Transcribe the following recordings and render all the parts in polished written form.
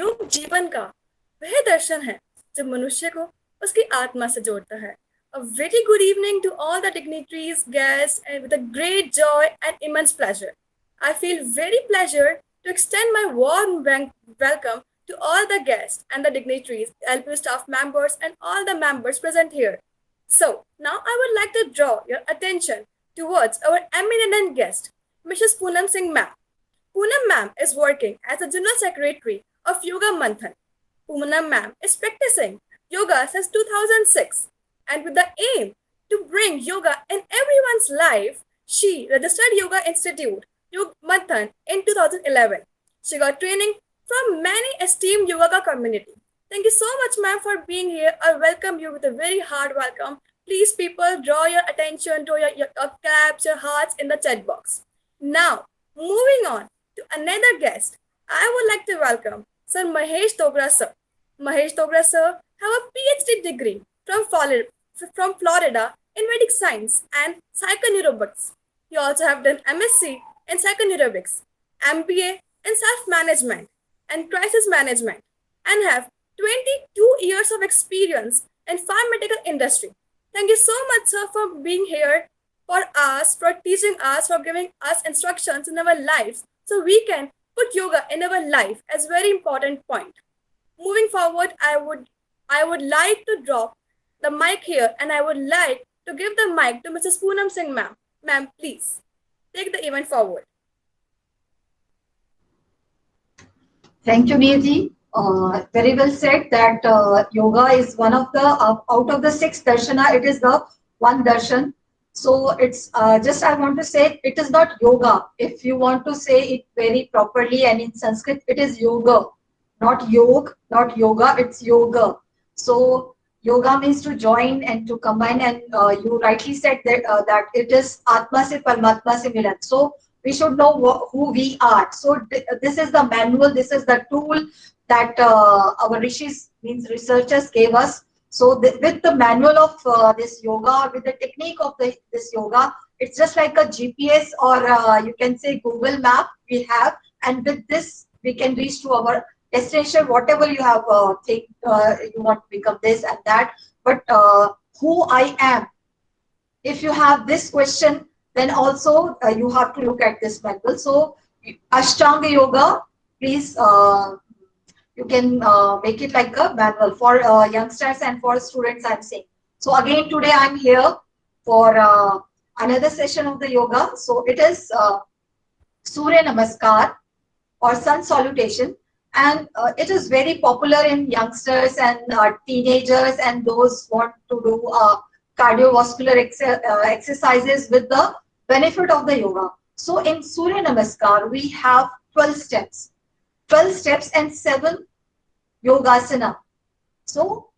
योग जीवन का वह दर्शन है जो मनुष्य को उसकी आत्मा से जोड़ता है. A very good evening to all the dignitaries, guests, and with a great joy and immense pleasure. I feel very pleasure to extend my warm welcome to all the guests and the dignitaries, LP staff members, and all the members present here. So, now I would like to draw your attention towards our eminent guest, Mrs. Poonam Singh Ma'am. Poonam ma'am is working as a general secretary of Yoga Manthan. Poonam ma'am is practicing yoga since 2006, and with the aim to bring yoga in everyone's life, she registered Yoga Institute Yoga Manthan in 2011. She got training from many esteemed yoga community. Thank you so much, ma'am, for being here. I welcome you with a very hard welcome. Please, people, draw your attention, draw your claps, your hearts in the chat box. Now, moving on to another guest, I would like to welcome Sir Mahesh Dogra sir. Mahesh Dogra sir have a PhD degree from Florida in Vedic Science and Psychoneurobics. He also have done MSc in Psychoneurobics, MBA in Self-Management and Crisis Management, and have 22 years of experience in pharmaceutical industry. Thank you so much, sir, for being here for us, for teaching us, for giving us instructions in our lives so we can put yoga in our life as very important point. Moving forward, I would like to drop the mic here and I would like to give the mic to Mrs. Poonam Singh ma'am. Ma'am, please take the event forward. Thank you, Niyati. Very well said that yoga is one of the, out of the six darshana, it is the one darshan. So it's just, I want to say, it is not yoga. If you want to say it very properly and in Sanskrit, it is yoga, not yog, not yoga, it's yoga. So yoga means to join and to combine, and you rightly said that that it is Atma se Paramatma se Milan. So we should know who we are. So this is the manual, this is the tool that our rishis, means researchers, gave us. So with the manual of this yoga, with the technique of this yoga, it's just like a GPS, or you can say Google map we have, and with this we can reach to our destination, whatever you have you want to become this and that. But who I am, if you have this question, then also you have to look at this manual. So Ashtanga Yoga, please, you can make it like a manual for youngsters and for students, I'm saying. So again, today I'm here for another session of the yoga. So it is Surya Namaskar or Sun Salutation. And it is very popular in youngsters and teenagers and those want to do cardiovascular exercises with the benefit of the yoga. So in Surya Namaskar, we have 12 steps. 12 steps and 7 yogasana. So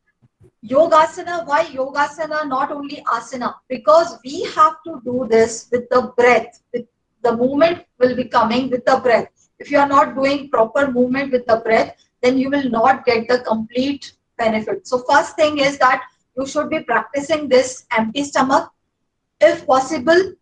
yogasana, why yogasana, not only asana? Because we have to do this with the breath. With the movement will be coming with the breath. If you are not doing proper movement with the breath, then you will not get the complete benefit. So first thing is that you should be practicing this empty stomach. If possible,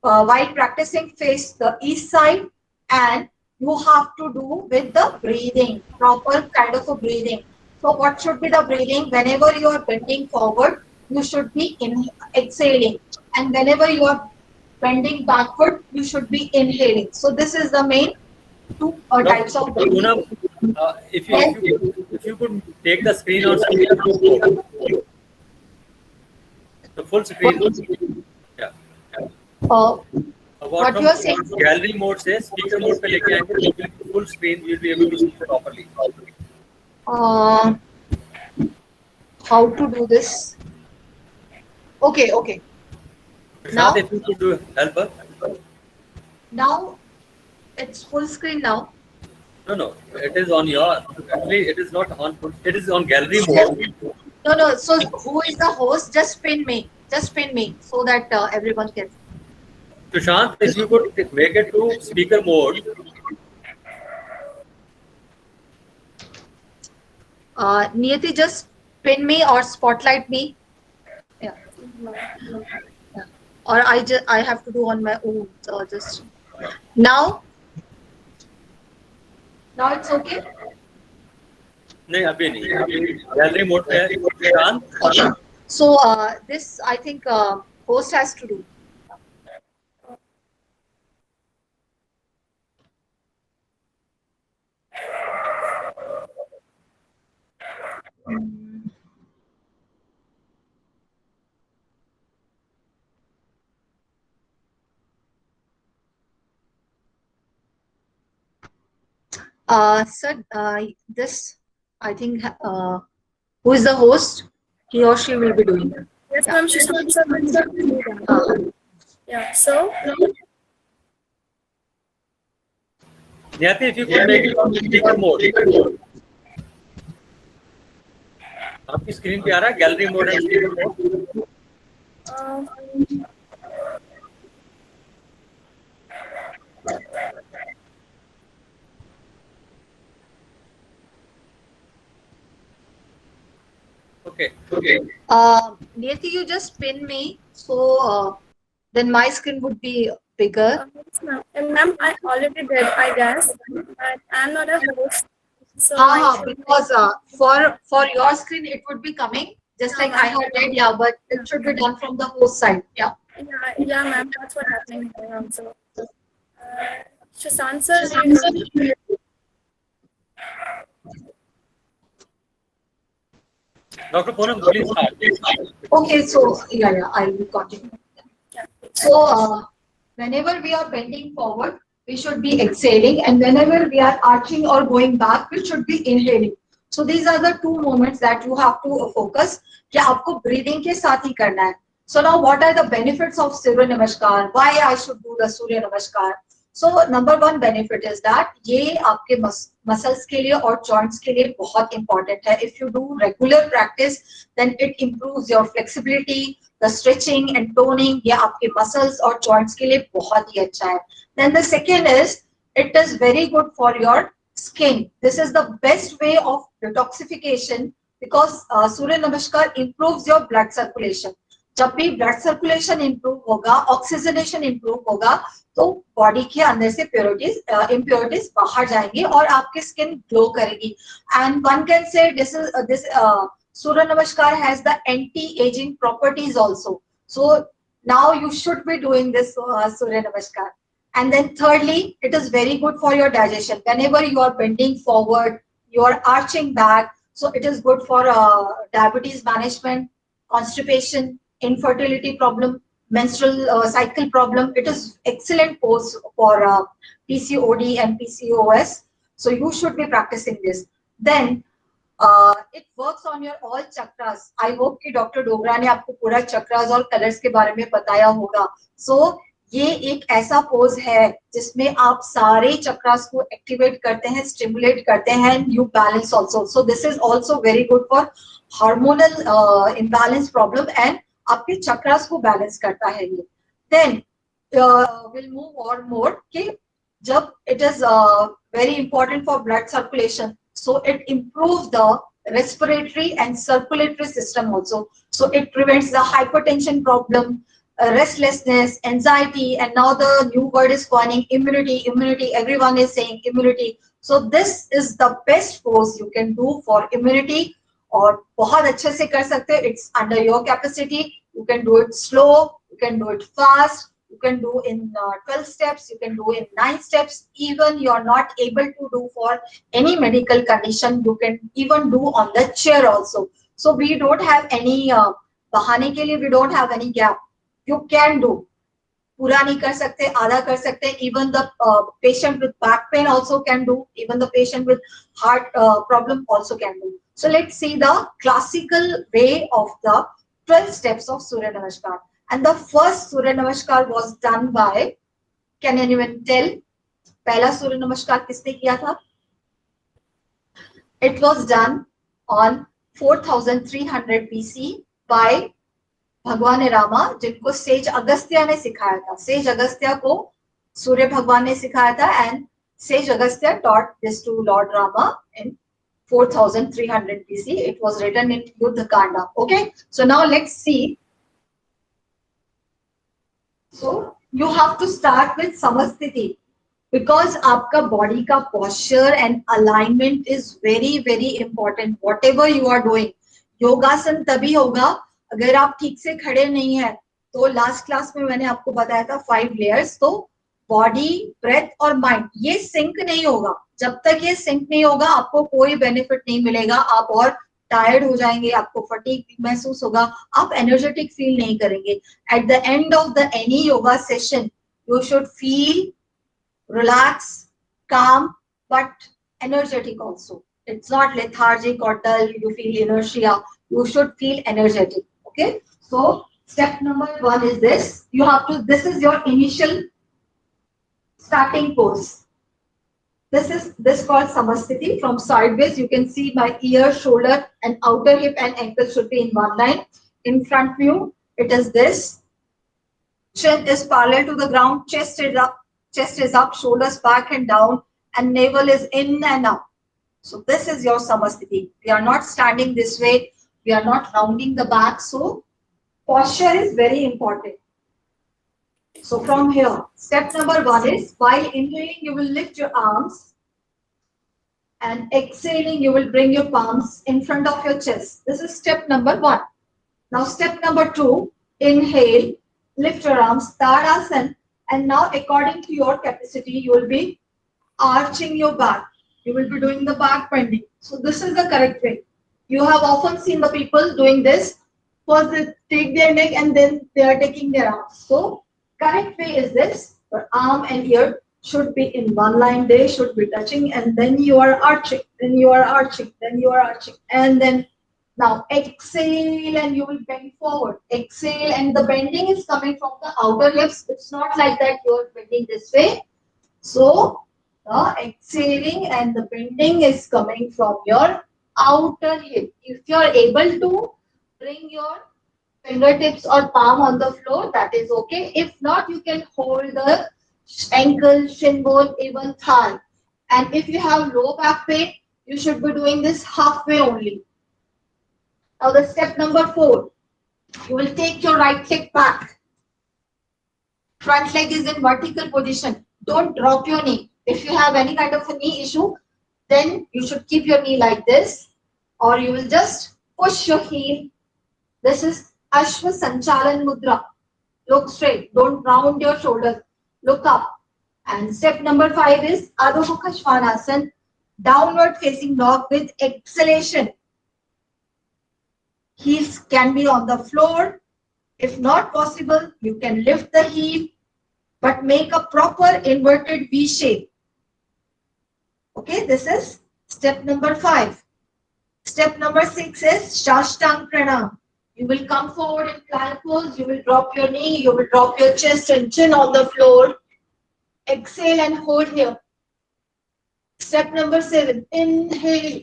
while practicing, face the east side, and you have to do with the breathing, proper kind of a breathing. So what should be the breathing? Whenever you are bending forward, you should be exhaling, and whenever you are bending backward, you should be inhaling. So this is the main two types of breathing. If you could take the screen or the full screen. Yeah. What you are saying? Gallery mode says speaker mode पे लेके आएंगे full screen you'll be able to see properly. How to do this? Okay. Now, if you could do help her. Now it's full screen now. No, it is on your. Actually, it is not on full. It is on gallery mode. No. So who is the host? Just pin me, so that everyone can. Sushant, if you could make it to speaker mode. Niyati, just pin me or spotlight me. Yeah. Or I have to do on my own. Just now. Now it's okay. नहीं अभी नहीं, अभी gallery mode पे है शांत। Okay. So this I think host has to do. Sir, this I think who is the host? He or she will be doing it. Yes, Yeah. ma'am. Shashank sir will do that. Yeah. So, Niyati, if you could make it on speaker mode. आपकी screen पे आ रहा है gallery mode and speaker mode? uh, Okay. Niyati, you just pin me, so then my screen would be bigger. yes, ma'am. And ma'am, I already did, I guess. But I'm not a host, so Because for your screen it would be coming just like I had read, yeah, but it should be done from the host side. Yeah. yeah, ma'am. That's what's happening here also. Shashank sir, Dr. Poonam, please start. Okay, so yeah, I will continue. So whenever we are bending forward, we should be exhaling, and whenever we are arching or going back, we should be inhaling. So these are the two moments that you have to focus. कि आपको breathing के साथ ही करना है. So now, what are the benefits of Surya Namaskar? Why I should do the Surya Namaskar? So number one benefit is that ये आपके muscles के लिए और joints के लिए बहुत important है. If you do regular practice, then it improves your flexibility, the stretching and toning. ये आपके muscles और joints के लिए बहुत ही अच्छा है. Then the second is it is very good for your skin. This is the best way of detoxification because Surya Namaskar improves your blood circulation. जब भी ब्लड सर्कुलेशन इंप्रूव होगा, ऑक्सीजनेशन इंप्रूव होगा, तो बॉडी के अंदर से impurities बाहर जाएंगी और आपकी स्किन ग्लो करेगी. And one can say this Surya Namaskar has the anti aging properties also. So now you should be doing this Surya Namaskar. And then thirdly, it is very good for your digestion. Whenever you are bending forward, you are arching back, so it is good for diabetes management, constipation, infertility problem, menstrual cycle problem. It is excellent pose for PCOD and PCOS. So you should be practicing this. Then it works on your all chakras. I hope कि doctor Dogra ने आपको पूरा चक्रास और colours के बारे में बताया होगा. So ये एक ऐसा पोज है जिसमें आप सारे चक्रास को एक्टिवेट करते हैं, स्टिमुलेट करते हैं, you balance also. So this is also very good for hormonal imbalance problem and आपके चक्रास को बैलेंस करता है ये. देन विल मूव और मोर कि जब it is very important for blood circulation, so it improve the respiratory and circulatory system also. So it prevents the hypertension problem, restlessness, anxiety, and now the new word is coining immunity. Everyone is saying immunity. So this is the best pose you can do for immunity. और बहुत अच्छे से कर सकते हैं. It's under your capacity. You can do it slow, you can do it fast, you can do in 12 steps, you can do in 9 steps. Even you're not able to do for any medical condition, you can even do on the chair also. So we don't have any बहाने के लिए, we don't have any gap. You can do. पूरा नहीं कर सकते, आधा कर सकते. Even the patient with back pain also can do. Even the patient with heart problem also can do. So let's see the classical way of the 12 steps of Surya Namaskar. And the first Surya Namaskar was done by, can anyone tell? पहला सूर्य नमस्कार किसने किया था? It was done on 4300 BC by भगवान रामा, जिनको says Agastya ने सिखाया था. सेज अगस्त्य को सूर्य भगवान ने सिखाया था and Sage Agastya taught this to Lord Rama in 4300 BC. It was written in Yuddha Kanda. Okay, so now let's see. So you have to start with Samasthiti. because आपका body का posture and alignment is very very important whatever you are doing. योगासन तभी होगा अगर आप ठीक से खड़े नहीं है. तो लास्ट क्लास में मैंने आपको बताया था 5 लेयर्स. तो बॉडी, ब्रेथ और माइंड ये सिंक नहीं होगा. जब तक ये सिंक नहीं होगा आपको कोई बेनिफिट नहीं मिलेगा. आप और टायर्ड हो जाएंगे, आपको फटीग महसूस होगा, आप एनर्जेटिक फील नहीं करेंगे. At the end of the any yoga session you should feel relaxed, calm, but energetic also. It's not lethargic or dull, you feel inertia. You should feel energetic. Okay. So step number 1 is this. You have to, this is your initial starting pose. This called Samasthiti. From sideways, you can see my ear, shoulder, and outer hip and ankle should be in one line. In front view, it is this. Chin is parallel to the ground, chest is up, shoulders back and down, and navel is in and out. So this is your Samasthiti. We are not standing this way. We are not rounding the back. So posture is very important. So from here, step number 1 is while inhaling, you will lift your arms, and exhaling, you will bring your palms in front of your chest. This is step number 1. Now step number 2, inhale, lift your arms, Tadasana. And now, according to your capacity, you will be arching your back. You will be doing the back bending. So this is the correct way. You have often seen the people doing this. First they take their neck and then they are taking their arms. So correct way is this. Your arm and ear should be in one line. They should be touching, and then you are arching. Then you are arching. Then you are arching. And then now exhale and you will bend forward. Exhale and the bending is coming from the outer hips. It's not like that you are bending this way. So the exhaling and the bending is coming from your outer hip. If you are able to bring your fingertips or palm on the floor, that is okay. If not, you can hold the ankle, shin bone, even thigh. And if you have low back pain, you should be doing this halfway only. Now the step number 4, you will take your right leg back. Front leg is in vertical position. Don't drop your knee. If you have any kind of a knee issue, then you should keep your knee like this, or you will just push your heel. This is Ashwa Sanchalan Mudra. Look straight. Don't round your shoulders. Look up. And step number 5 is Adho Mukha Svanasana, downward facing dog with exhalation. Heels can be on the floor. If not possible, you can lift the heel, but make a proper inverted V shape. Okay, this is step number 5. Step number 6 is Shashtang Pranam. You will come forward in plank pose. You will drop your knee. You will drop your chest and chin on the floor. Exhale and hold here. Step number 7, inhale,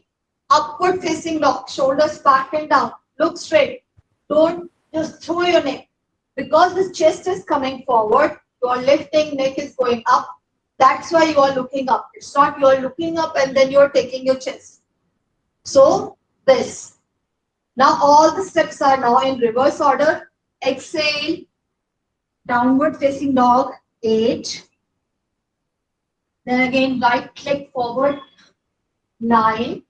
upward facing dog, shoulders back and down. Look straight. Don't just throw your neck. Because the chest is coming forward, you are lifting, neck is going up. That's why you are looking up. It's not you are looking up and then you are taking your chest. So this. Now all the steps are now in reverse order. Exhale, downward facing dog, 8. Then again right leg forward, 9.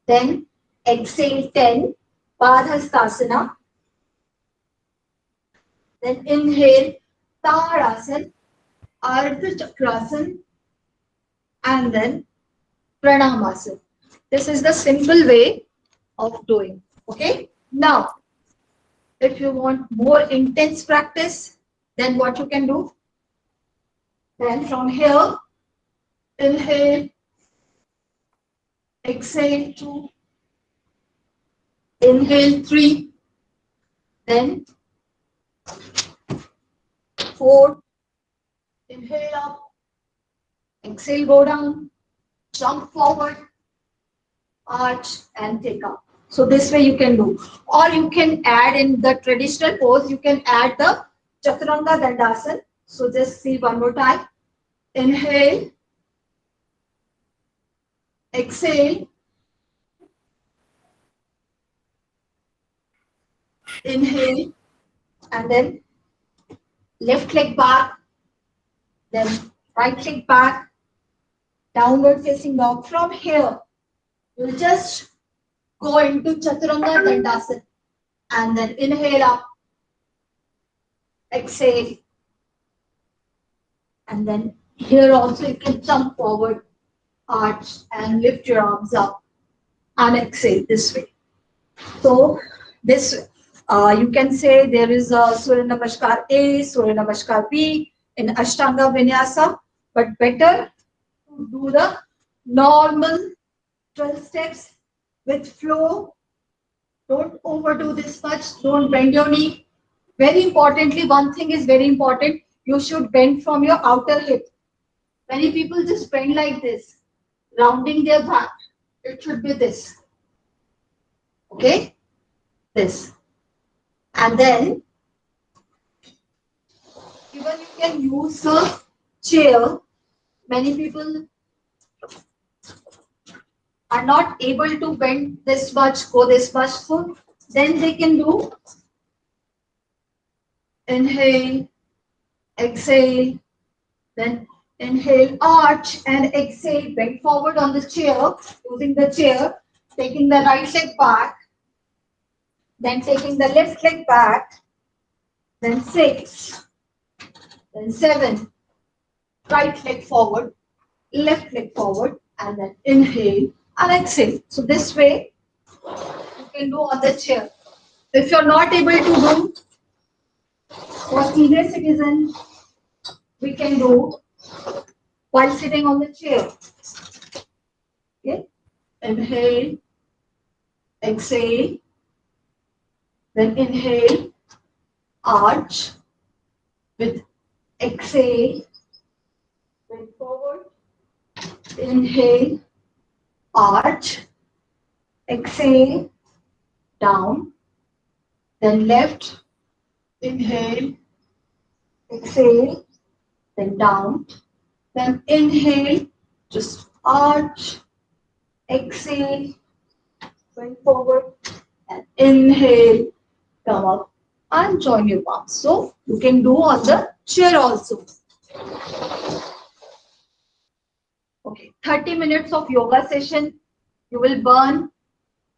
Then exhale, 10. Padhastasana. Then inhale, Tadasana, Ardha Chakrasana, and then Pranamasana. This is the simple way of doing. Okay. Now, if you want more intense practice, then what you can do? Then from here, inhale, exhale 2, inhale 3, then 4, inhale up, exhale go down, jump forward, arch and take up. So this way you can do. Or you can add in the traditional pose, you can add the Chaturanga Dandasana. So just see one more time. Inhale, exhale, inhale, and then left leg back, then right leg back, downward facing dog. From here, you'll just go into Chaturanga Dandasana and then inhale up, exhale, and then here also you can jump forward, arch, and lift your arms up and exhale this way. So this you can say there is a Surya Namaskar A, Surya Namaskar B in Ashtanga Vinyasa, but better to do the normal 12 steps with flow. Don't overdo this much. Don't bend your knee. Very importantly, one thing is very important. You should bend from your outer hip. Many people just bend like this, rounding their back. It should be this. Okay? This. And then, even you can use the chair. Many people are not able to bend this much, go this much. So then they can do inhale, exhale, then inhale, arch and exhale, bend forward on the chair, using the chair, taking the right leg back, then taking the left leg back, then 6, then 7, right leg forward, left leg forward, and then inhale and exhale. So this way you can do on the chair. If you're not able to do for senior citizen, we can do while sitting on the chair. Okay, inhale, exhale, then inhale, arch, with exhale, bend forward, inhale, arch, exhale, down, then left, inhale, exhale, then down, then inhale, just arch, exhale, bend forward, and inhale, come up and join your palms. So you can do on the chair also. Okay, 30 minutes of yoga session, you will burn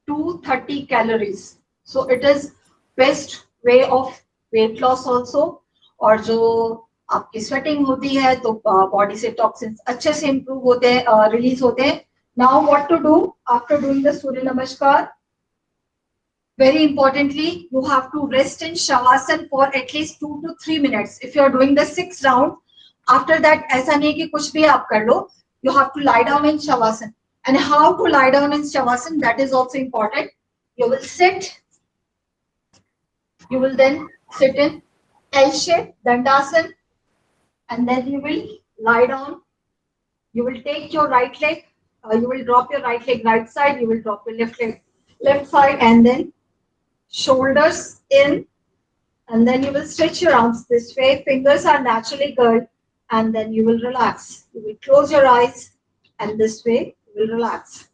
230 calories. So it is best way of weight loss also. और जो आपकी sweating होती है तो body से toxins अच्छे से improve होते हैं, रिलीज होते हैं. Now what to do after doing the Surya Namaskar? Very importantly, you have to rest in Shavasana for at least 2 to 3 minutes. If you are doing the 6th round, after that, ऐसा नहीं कि कुछ भी आप कर लो. You have to lie down in Shavasana. And how to lie down in Shavasana, that is also important. You will sit. You will then sit in L shape, Dandasana. And then you will lie down. You will take your right leg. You will drop your right leg right side. You will drop your left leg left side. And then shoulders in. And then you will stretch your arms this way. Fingers are naturally curled. And then you will relax. You will close your eyes. And this way you will relax.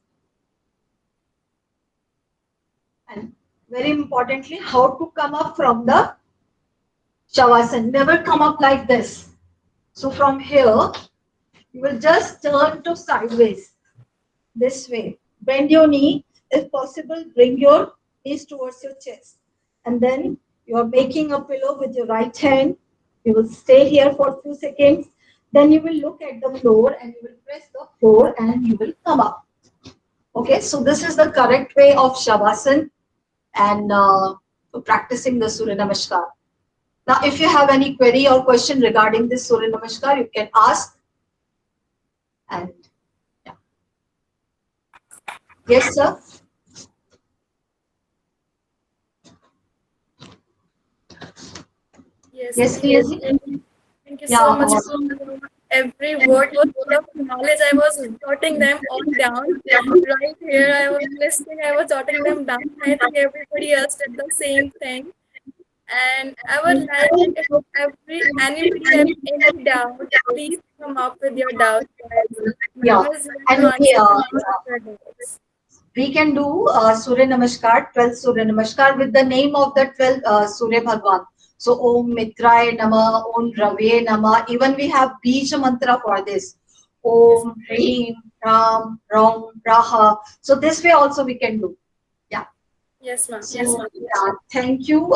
And very importantly, how to come up from the Shavasana. Never come up like this. So from here, you will just turn to sideways. This way. Bend your knee. If possible, bring your knees towards your chest. And then you are making a pillow with your right hand. You will stay here for a few seconds. Then you will look at the floor and you will press the floor and you will come up. Okay, so this is the correct way of Shavasana and practicing the Surya Namaskar. Now, if you have any query or question regarding this Surya Namaskar, you can ask. And yeah. Yes, sir. Yes, please. Thank you so much for every word was full of knowledge. I was jotting them all down. Right here, I was listening, I was jotting them down. I think everybody else did the same thing. And I would like if anybody has any doubt, please come up with your doubts. Yeah. And we can do Surya Namaskar, 12 Surya Namaskar with the name of the 12 Surya Bhagwan. So Om Mitraye Nama, Om Rave Nama. Even we have Bija mantra for this. Yes. Om Hreem Ram Ram Raha. So this way also we can do. Yeah. Yes, ma'am. So yeah, thank you,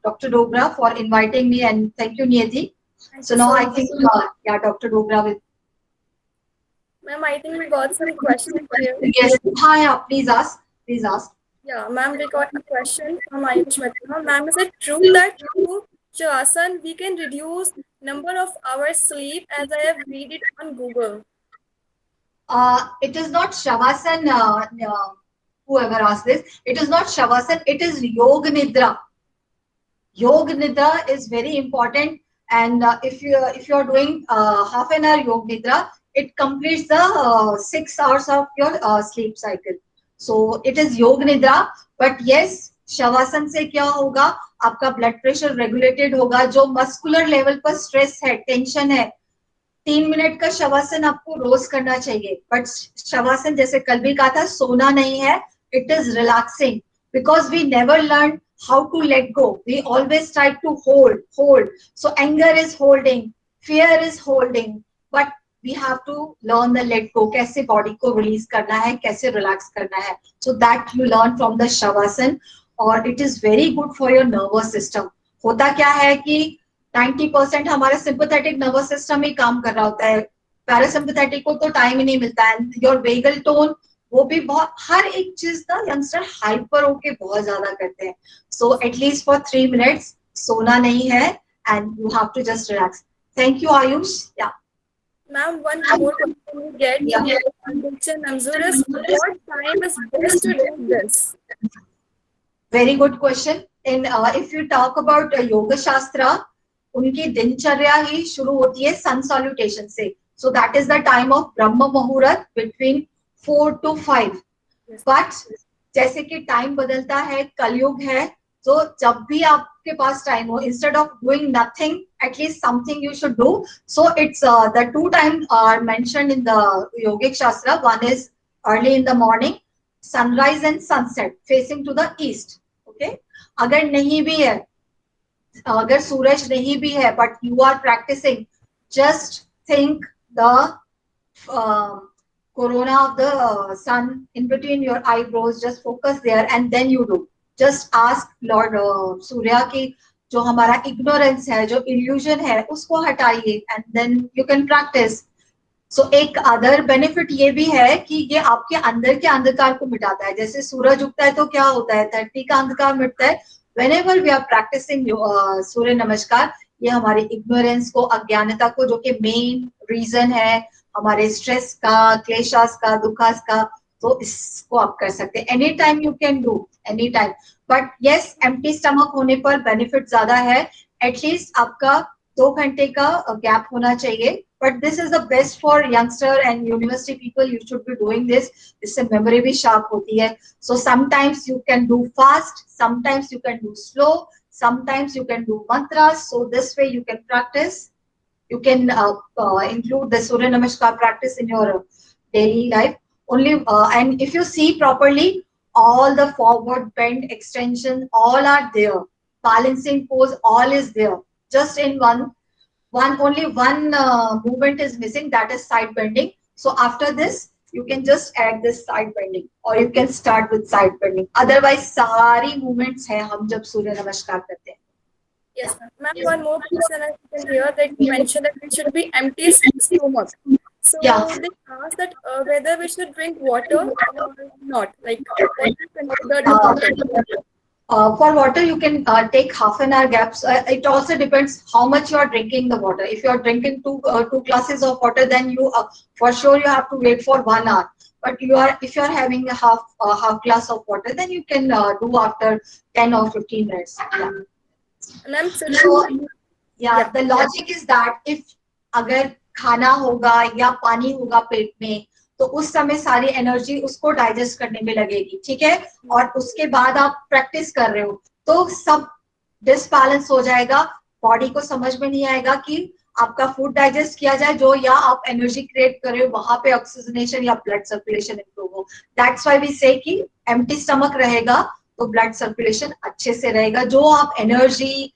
Dr. Dogra, for inviting me, and thank you, Niyati. Thank So you now so I much. think, yeah, Dr. Dogra will. Ma'am, I think we got some questions here. Yes. Hi, yeah, please ask. Please ask. Yeah, ma'am, we got a question from Ayush Mitra. Ma'am, is it true that through Shavasana we can reduce number of hours sleep, as I have read it on Google? It is not Shavasana, whoever asked this, it is not Shavasana, it is Yoga Nidra. Yoga Nidra is very important, and if you are doing half an hour Yoga Nidra, it completes the 6 hours of your sleep cycle. So it is Yoga Nidra, but yes, Shavasana से क्या होगा, आपका blood pressure regulated होगा, जो muscular level पर stress है, tension है, 3 minute का शवासन आपको रोज करना चाहिए. बट शवासन जैसे कल भी कहा था, सोना नहीं है, it is relaxing, because we never learn how to let go. We always try to hold. So anger is holding, fear is holding, but we have to learn the let go. कैसे body को release करना है, कैसे relax करना है. So that you learn from the shavasana, और it is very good for your nervous system. होता क्या है कि 90% हमारा सिंपैथेटिक नर्वस सिस्टम ही काम कर रहा होता है, पैरासिम्पैथेटिक को तो टाइम ही नहीं मिलता है. योर वेगल टोन, वो भी बहुत, हर एक चीज ना यंगस्टर हाइपर होके बहुत ज्यादा करते हैं. सो एटलीस्ट फॉर 3 मिनट्स सोना नहीं है, and you have to just relax. Thank you Ayush. या Ma'am, one more question we get from Dilchan Namzoor is, what time is best to do this? Very good question. In if you talk about योग शास्त्र, उनकी दिनचर्या ही शुरू होती है सन सॉल्यूटेशन से. So that is the time of ब्रह्म मुहूर्त between 4 to 5. But जैसे कि टाइम बदलता है, कलयुग है, तो जब भी आपके पास टाइम हो, instead of doing nothing, at least something you should do. So it's the 2 time are mentioned in the yogic shastra. One is early in the morning, sunrise and sunset facing to the east. Okay. अगर नहीं भी है, अगर सूरज नहीं भी है, but you are practising, just think the corona of the sun in between your eyebrows, just focus there and then you do. Just ask Lord Surya ki जो हमारा ignorance है, जो illusion है, उसको हटाइए, and then you can practice. So एक other benefit ये भी है कि ये आपके अंदर के अंधकार को मिटाता है. जैसे सूरज उगता है तो क्या होता है, धरती का अंधकार मिटता है. Whenever we are practicing सूर्य नमस्कार, ये हमारे इग्नोरेंस को, अज्ञानता को, जो कि मेन रीजन है हमारे स्ट्रेस का, क्लेशास का, दुखास का, तो इसको आप कर सकते हैं. Any time you can do, any time. But yes, empty stomach होने पर बेनिफिट ज्यादा है. एटलीस्ट आपका 2 घंटे का गैप होना चाहिए. But this is the best for youngster and university people. You should be doing this. इससे मेमोरी भी शार्प होती है. So sometimes you can do fast, sometimes you can do slow, sometimes you can do mantras. So this way you can practice. You can include the Surya Namaskar practice in your daily life. Only and if you see properly, all the forward bend, extension, all are there. Balancing pose, all is there. Just in only one movement is missing, that is side bending. So after this, you can just add this side bending, or you can start with side bending. Otherwise, सारी movements है हम जब सूर्य नमस्कार करते हैं. Yes, ma'am. Ma'am, one more question I can hear that you mentioned that we should be empty stomach. So they ask that whether we should drink water or not. Like, what is considered important? For water, you can take half an hour gaps. It also depends how much you are drinking the water. If you are drinking two glasses of water, then you for sure you have to wait for 1 hour. But if you are having a half glass of water, then you can do after 10 or 15 minutes. Yeah. Ma'am, Yeah, the logic is that if अगर खाना होगा या पानी होगा पेट में, तो उस समय सारी एनर्जी उसको डाइजेस्ट करने में लगेगी. ठीक है. और उसके बाद आप प्रैक्टिस कर रहे हो, तो सब डिसबैलेंस हो जाएगा. बॉडी को समझ में नहीं आएगा कि आपका फूड डाइजेस्ट किया जाए, जो या आप एनर्जी क्रिएट कर रहे हो, वहां पे ऑक्सीजनेशन या ब्लड सर्कुलेशन इंप्रूव हो. दैट्स व्हाई वी से कि एम्प्टी स्टमक रहेगा तो ब्लड सर्कुलेशन अच्छे से रहेगा. जो आप एनर्जी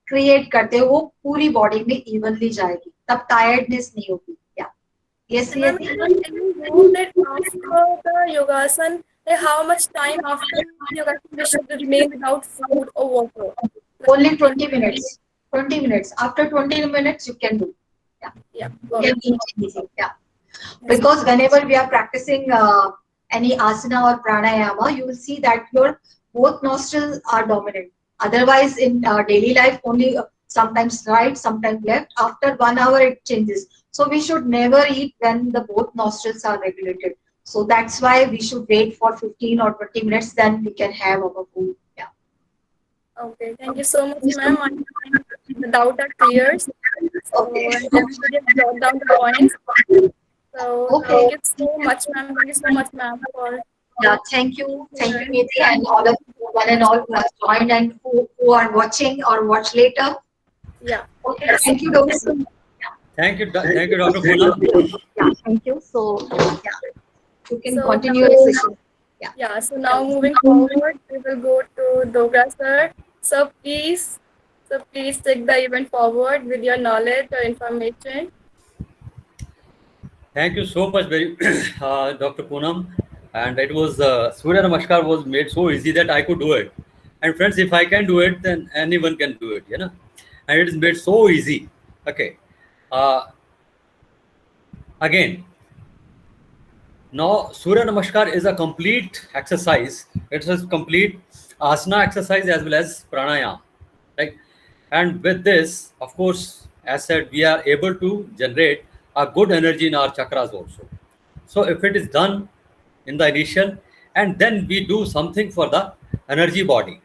क्रिएट करते हैं वो पूरी बॉडी में इवनली जाएगी, तब टायर्डनेस नहीं होगी। या yes So, ma'am, any rule that after the yogasan, like how much time after yogasan we should remain without food or water? only 20 minutes. 20 minutes. After 20 minutes, you can do. Yeah. Yeah. You can eat anything. Yeah. Because whenever we are practicing any asana or pranayama, you will see that your both nostrils are dominant. Otherwise, in daily life, only sometimes right, sometimes left. After 1 hour, it changes. So we should never eat when the both nostrils are regulated. So that's why we should wait for 15 or 20 minutes, then we can have our food. Yeah. Okay. Thank you so much, ma'am. The doubt are clear. So, Okay. everybody has jot down the points. So, Okay. thank you so much, ma'am. Thank you so much, ma'am, for Yeah, thank you, Nidhi, and all of you, one and all who have joined and who are watching or watch later. yeah. Okay, thank you, Dr. Thank you, Dr. Poonam. Yeah, thank you. So, yeah, you can So, continue your session. Yeah, so now moving forward, we will go to Dogra sir. So please take the event forward with your knowledge or information. Thank you so much, Dr. Poonam. And it was Surya Namaskar was made so easy that I could do it. And friends, if I can do it, then anyone can do it, you know. And it is made so easy. Okay. Again, now Surya Namaskar is a complete exercise. It's a complete asana exercise as well as pranayama, right? And with this, of course, as said, we are able to generate a good energy in our chakras also. So if it is done in the initial, and then we do something for the energy body.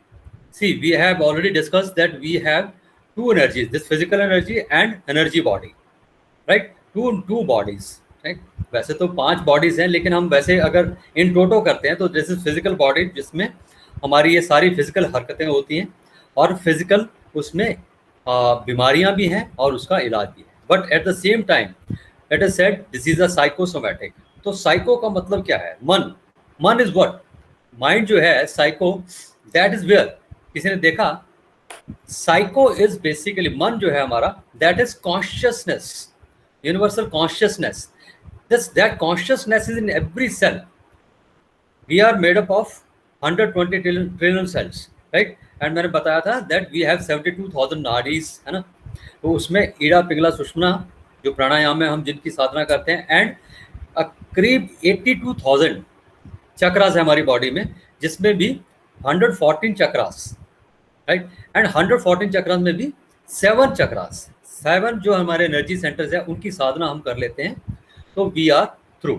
See, we have already discussed that we have two energies, this physical energy and energy body, right? Two bodies, right? वैसे तो 5 bodies हैं, लेकिन हम वैसे अगर इन टोटो करते हैं तो दिस इज फिजिकल बॉडी, जिसमें हमारी ये सारी फिजिकल हरकतें होती हैं और फिजिकल उसमें बीमारियां भी हैं और उसका इलाज भी है. But at the same time it is said this is a psychosomatic. तो साइको का मतलब क्या है? मन इज व्हाट? माइंड जो है साइको, दैट इज वेयर. किसी ने देखा? साइको इज बेसिकली मन जो है हमारा, that is consciousness, universal consciousness. That consciousness is in every cell. We are made up of 120 trillion cells, right? And मैंने बताया था that we have 72,000 नाडीज, है ना? तो उसमें ईड़ा पिंगला सुषुम्ना जो प्राणायाम में हम जिनकी साधना करते हैं, एंड करीब 82,000 चक्रास है हमारी बॉडी में, जिसमें भी 114 चक्रास, राइट? एंड 114 चक्रास में भी 7 चक्रास, 7 जो हमारे एनर्जी सेंटर्स है, उनकी साधना हम कर लेते हैं तो we are through,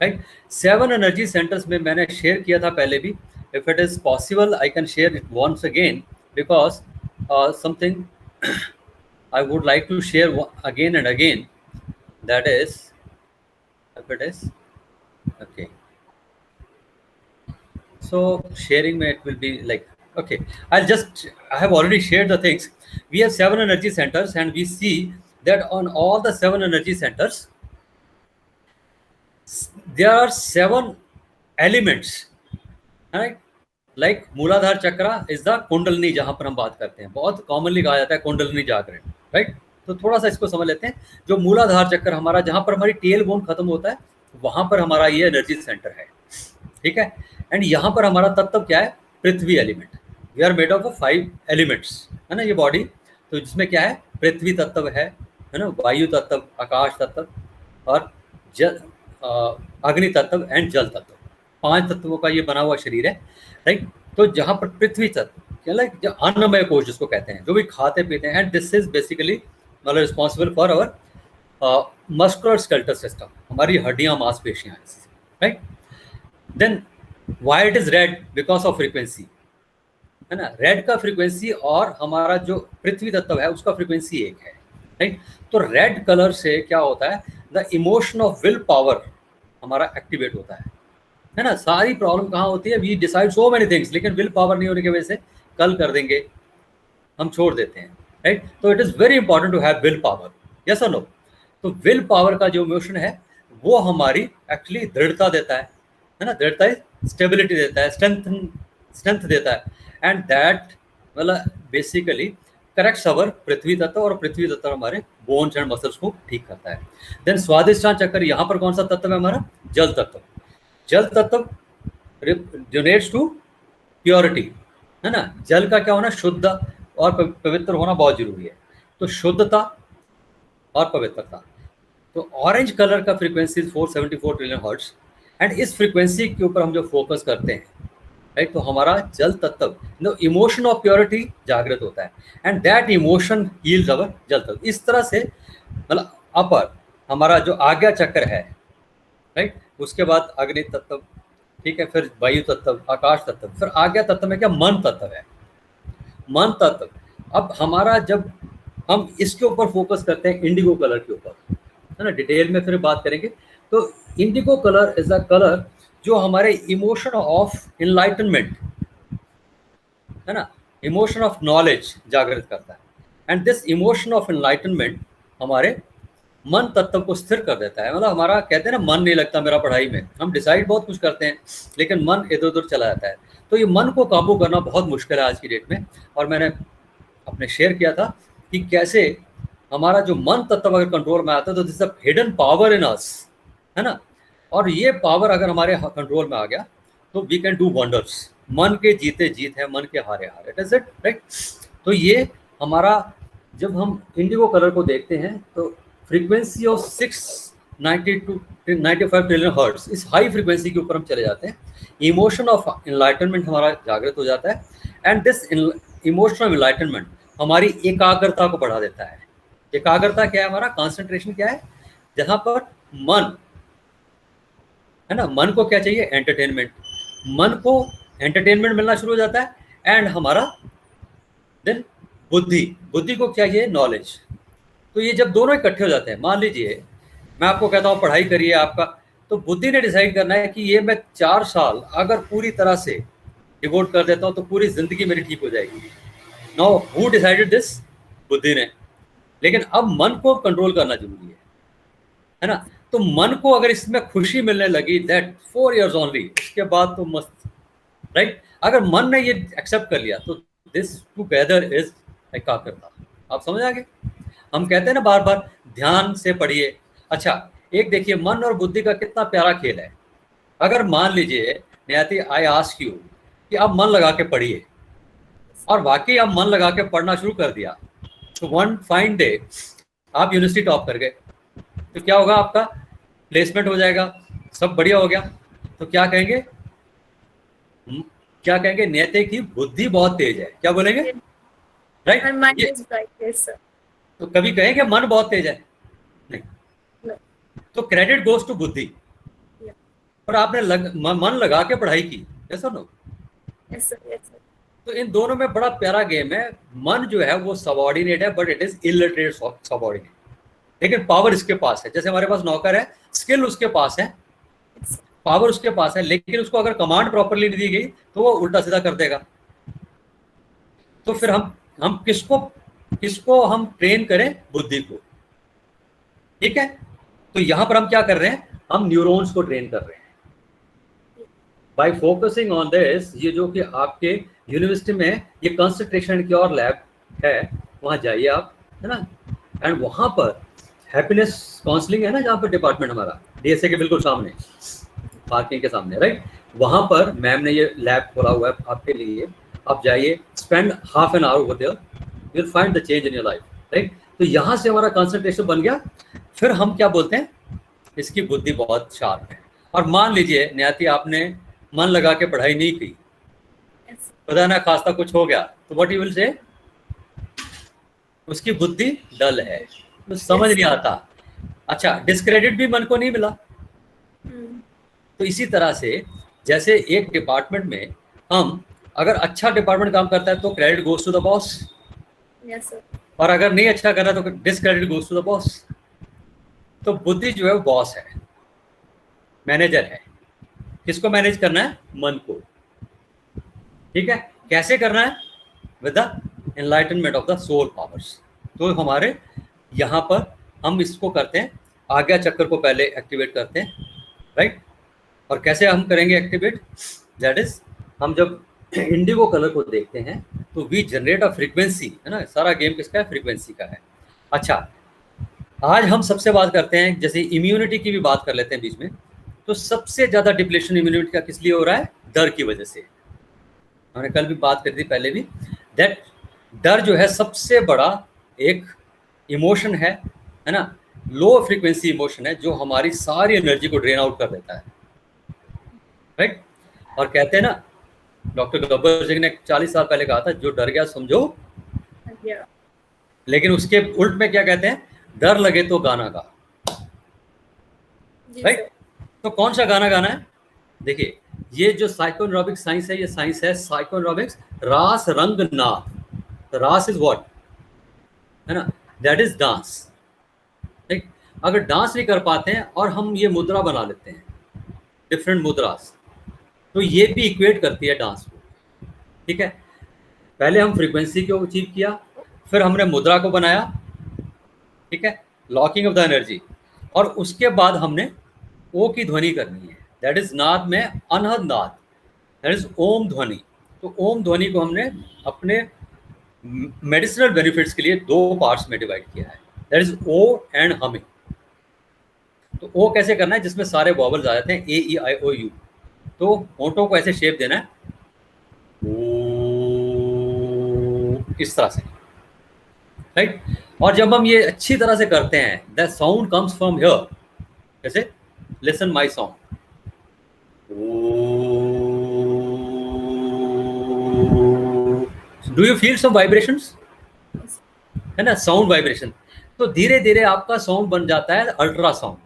right? 7 energy centres में मैंने शेयर किया था पहले भी. If it is possible I can share it once again, because something I would like to share again and again. That is, if it is okay, so sharing में it will be like, okay, I have already shared the things. We have 7 energy centers, and we see that on all the 7 energy centers there are 7 elements, right? Like मूलाधार चक्रा is the kundalini, जहां पर हम बात करते हैं, बहुत commonly कहा जाता है कुंडलनी जागरण, राइट? तो थोड़ा सा इसको समझ लेते हैं. जो मूलाधार चक्र हमारा, जहां पर हमारी टेल बोन खत्म होता है, वहां पर हमारा ये एनर्जी सेंटर है, ठीक है? एंड यहाँ पर हमारा तत्व क्या है? पृथ्वी element. We are made of 5 elements, है ना ये बॉडी. तो जिसमें क्या है? पृथ्वी तत्व है ना, वायु तत्व, आकाश तत्व और जल, अग्नि तत्व एंड जल तत्व. 5 तत्वों का ये बना हुआ शरीर है, राइट? तो जहाँ पर पृथ्वी तत्व क्या, लाइक अन्नमय कोश जिसको कहते हैं, जो भी खाते पीते हैं, एंड दिस इज बेसिकली मतलब responsible for our muscular skeletal system, हमारी हड्डियां मांसपेशियां, right? Then why it is red? Because of frequency, है ना? रेड का फ्रीक्वेंसी और हमारा जो पृथ्वी तत्व है उसका फ्रीक्वेंसी एक है, राइट? तो रेड कलर से क्या होता है? The emotion of will power हमारा एक्टिवेट होता है ना? सारी प्रॉब्लम कहाँ होती है? We decide so many things, लेकिन विल पावर नहीं होने की वजह से कल कर देंगे, हम छोड़ देते हैं, राइट? तो it is very important to have will power, yes और नो? तो विल पावर का जो इमोशन है वो हमारी एक्चुअली दृढ़ता देता है ना? दृढ़ता स्टेबिलिटी देता है, स्ट्रेंथ देता है, एंड दैट मतलब बेसिकली करेक्ट्स अवर पृथ्वी तत्व, और पृथ्वी तत्व हमारे बोन्स एंड मसल्स को ठीक करता है। देन स्वादिष्टान चक्र, यहाँ पर कौन सा तत्व है हमारा? जल तत्व। जल तत्व डोनेट्स टू प्योरिटी, है ना। जल का क्या होना? शुद्ध और पवित्र होना बहुत जरूरी है। तो शुद्धता और पवित्रता। तो ऑरेंज कलर का फ्रीक्वेंसी 474 ट्रिलियन हर्ट्ज, एंड इस फ्रीक्वेंसी के ऊपर हम जो फोकस करते हैं, राइट, तो हमारा जल तत्व, नो इमोशन ऑफ प्योरिटी जागृत होता है, एंड दैट इमोशन हील्स अवर जल तत्व। इस तरह से मतलब अपर हमारा जो आज्ञा चक्र है, राइट, उसके बाद अग्नि तत्व, ठीक है, फिर वायु तत्व, आकाश तत्व, फिर आज्ञा तत्व में क्या? मन तत्व है। मन तत्व, अब हमारा जब हम इसके ऊपर फोकस करते हैं, इंडिगो कलर के ऊपर, है ना, डिटेल में फिर बात करेंगे। तो Indigo colour is a colour जो हमारे इमोशन ऑफ इनलाइटनमेंट, है ना, इमोशन ऑफ नॉलेज जागृत करता है, and this emotion of enlightenment हमारे मन तत्व को स्थिर कर देता है। मतलब हमारा कहते हैं ना, मन नहीं लगता मेरा पढ़ाई में, हम डिसाइड बहुत कुछ करते हैं लेकिन मन इधर उधर चला जाता है। तो ये मन को काबू करना बहुत मुश्किल है आज की डेट में, और मैंने अपने शेयर किया था कि कैसे हमारा जो मन तत्व अगर कंट्रोल में आता है तो this is a hidden power in us, है ना। और ये पावर अगर हमारे कंट्रोल में आ गया तो वी कैन डू वंडर्स। मन के जीते जीत है, मन के हारे हार, इट इज इट, राइट। तो ये हमारा, जब हम इंडिगो कलर को देखते हैं तो frequency of 690 to 95 trillion hertz, इस हाई फ्रीक्वेंसी के ऊपर हम चले जाते हैं। इमोशन ऑफ इनलाइटनमेंट हमारा जागृत हो जाता है, and this emotion of enlightenment हमारी एकाग्रता को बढ़ा देता है। एकाग्रता क्या है? हमारा कंसंट्रेशन क्या है? जहां पर मन, है ना, मन को क्या चाहिए? एंटरटेनमेंट। मन को एंटरटेनमेंट मिलना शुरू हो जाता है, एंड हमारा देन बुद्धि को क्या चाहिए? नॉलेज। तो ये जब दोनों इकट्ठे हो जाते हैं, मान लीजिए मैं आपको कहता हूँ पढ़ाई करिए आपका, तो बुद्धि ने डिसाइड करना है कि ये मैं 4 साल अगर पूरी तरह से डिवोट कर देता हूँ तो पूरी जिंदगी मेरी ठीक हो जाएगी। Now who decided this? बुद्धि ने। लेकिन अब मन को कंट्रोल करना जरूरी है ना। तो मन को अगर इसमें खुशी मिलने लगी, दैट 4 years ओनली, उसके बाद तो मस्त, राइट। अगर मन ने ये एक्सेप्ट कर लिया तो दिस टुगेदर इज एकाग्रता। आप समझ आ गए? हम कहते हैं ना बार बार, ध्यान से पढ़िए। अच्छा, एक देखिए मन और बुद्धि का कितना प्यारा खेल है। अगर मान लीजिए नियति, आई आस्क यू कि आप मन लगा के पढ़िए, और वाकई आप मन लगा के पढ़ना शुरू कर दिया, तो वन फाइन डे आप यूनिवर्सिटी टॉप कर गए, तो क्या होगा? आपका प्लेसमेंट हो जाएगा, सब बढ़िया हो गया। तो क्या कहेंगे? क्या कहेंगे? नियति की बुद्धि बहुत तेज है। क्या बोलेंगे? Right. And mind is bright, yes, sir. तो कभी कहेंगे मन बहुत तेज है? नहीं। No. तो क्रेडिट गोज टू बुद्धि। Yeah. और आपने मन लगा के पढ़ाई की, ऐसा no? Yes, sir. Yes, sir. तो इन दोनों में बड़ा प्यारा गेम है। मन जो है वो सबऑर्डिनेट है, but it is illiterate subordinate, लेकिन पावर इसके पास है। जैसे हमारे पास नौकर है, स्किल उसके पास है, Yes, sir. पावर उसके पास है, लेकिन उसको अगर कमांड प्रॉपरली नहीं दी गई तो वो उल्टा सीधा कर देगा। तो फिर हम किसको हम ट्रेन करें? बुद्धि को। ठीक है। तो यहां पर हम क्या कर रहे हैं? हम न्यूरॉन्स को ट्रेन कर रहे हैं बाय फोकसिंग ऑन दिस। ये जो कि आपके यूनिवर्सिटी में ये कंसंट्रेशन की और लैब है, वहां जाइए आप, है ना। एंड वहां पर हैप्पीनेस काउंसलिंग है ना, जहाँ पर डिपार्टमेंट हमारा डीएसए के बिल्कुल सामने, पार्किंग के सामने, राइट। वहां पर मैम ने ये लैब खोला हुआ है आपके लिए। आप जाइए, spend half an hour over there, you will find the change in your life, right. तो यहाँ से हमारा कंसंट्रेशन बन गया। फिर हम क्या बोलते हैं? इसकी बुद्धि बहुत शार्प है। और मान लीजिए नियति, आपने मन लगा के पढ़ाई नहीं की, Yes, sir. पता ना खासा कुछ हो गया, तो व्हाट यू विल से? उसकी बुद्धि डल है, तो समझ नहीं आता। अच्छा, डिस्क्रेडिट भी मन को नहीं मिला। Hmm. तो इसी तरह से जैसे एक डिपार्टमेंट में हम अगर अच्छा डिपार्टमेंट काम करता है तो credit goes to the boss, Yes, sir. और अगर नहीं अच्छा कर रहा तो discredit goes to the boss. तो बुद्धि जो है वो बॉस है, मैनेजर है। किसको मैनेज करना है? मन को। ठीक है। कैसे करना है? With the enlightenment of the soul powers. तो हमारे यहाँ पर हम इसको करते हैं, आज्ञा चक्र को पहले एक्टिवेट करते हैं, राइट। और कैसे हम करेंगे एक्टिवेट? दैट इज, हम जब इंडिगो कलर को देखते हैं तो वी जनरेट अ फ्रीक्वेंसी, है ना, सारा गेम किसका है, फ्रीक्वेंसी का है। अच्छा, आज हम सबसे बात करते हैं, जैसे इम्यूनिटी की भी बात कर लेते हैं बीच में। तो सबसे ज्यादा डिप्लेशन इम्यूनिटी का किस लिए हो रहा है, डर की वजह से। हमने कल भी बात करी थी पहले भी, दैट डर जो है सबसे बड़ा एक इमोशन है ना, लो फ्रीक्वेंसी इमोशन है, जो हमारी सारी एनर्जी को ड्रेन आउट कर देता है, राइट। और कहते हैं ना, डॉक्टर गब्बर सिंह ने 40 साल पहले कहा था, जो डर गया समझो, Yeah. लेकिन उसके उल्ट में क्या कहते हैं, डर लगे तो गाना गा, जी राइट। सर। तो कौन सा गाना गाना है, देखिए, ये जो साइकोनॉमिक साइंस है, ये साइंस है साइकोनॉमिक्स रास रंग नाद। रास इज व्हाट, है ना, दैट इज डांस, ठीक। अगर डांस नहीं कर पाते हैं और हम ये मुद्रा बना लेते हैं, डिफरेंट मुद्रास, तो ये भी इक्वेट करती है डांस को, ठीक है। पहले हम फ्रीक्वेंसी को अचीव किया, फिर हमने मुद्रा को बनाया, ठीक है, लॉकिंग ऑफ द एनर्जी, और उसके बाद हमने ओ की ध्वनि करनी है, दैट इज नाद में अनहद नाद, दैट इज ओम ध्वनि। तो ओम ध्वनि को हमने अपने मेडिसिनल बेनिफिट्स के लिए 2 पार्ट्स में डिवाइड किया है, that is O and humming. तो ओ कैसे करना है, जिसमें सारे वॉवल्स आ जाते हैं, ए ई आई ओ यू। तो होंठों को ऐसे शेप देना है, इस तरह से, राइट। और जब हम ये अच्छी तरह से करते हैं, the sound comes from here, जैसे listen my sound, do you feel some vibrations, है ना, साउंड वाइब्रेशन। तो धीरे धीरे आपका साउंड बन जाता है ultrasound,